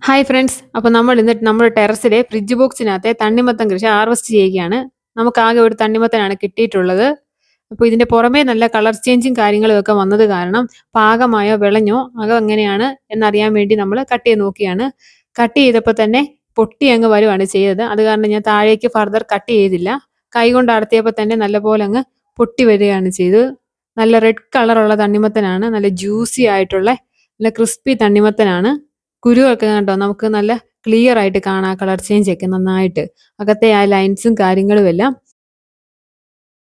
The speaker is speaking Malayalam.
Hi friends. അപ്പോൾ നമ്മൾ ഇന്നിട്ട് നമ്മുടെ ടെറസിലെ ഫ്രിഡ്ജ് ബോക്സിനകത്തെ തണ്ണിമത്തൻ കൃഷി ഹാർവെസ്റ്റ് ചെയ്യുകയാണ്. നമുക്കാകെ ഒരു തണ്ണിമത്തനാണ് കിട്ടിയിട്ടുള്ളത്. അപ്പോൾ ഇതിന്റെ പുറമേ നല്ല കളർ ചേഞ്ചും കാര്യങ്ങളും ഒക്കെ വന്നത് കാരണം പാകമായോ വിളഞ്ഞോ അകം എങ്ങനെയാണ് എന്നറിയാൻ വേണ്ടി നമ്മൾ കട്ട് ചെയ്ത് നോക്കിയാണ്. കട്ട് ചെയ്തപ്പോൾ തന്നെ പൊട്ടി അങ്ങ് വരുവാണ് ചെയ്തത്. അത് കാരണം ഞാൻ താഴേക്ക് ഫർദർ കട്ട് ചെയ്തില്ല. കൈകൊണ്ട് അടർത്തിയപ്പോൾ തന്നെ നല്ലപോലെ അങ്ങ് പൊട്ടി വരികയാണ് ചെയ്തത്. നല്ല റെഡ് കളറുള്ള തണ്ണിമത്തനാണ്. നല്ല ജ്യൂസി ആയിട്ടുള്ള നല്ല ക്രിസ്പി തണ്ണിമത്തനാണ്. കുരുവൊക്കെ കണ്ടോ നമുക്ക് നല്ല ക്ലിയർ ആയിട്ട് കാണാം. കളർ ചേഞ്ച് ഒക്കെ നന്നായിട്ട് അകത്തെ ആ ലൈൻസും കാര്യങ്ങളും എല്ലാം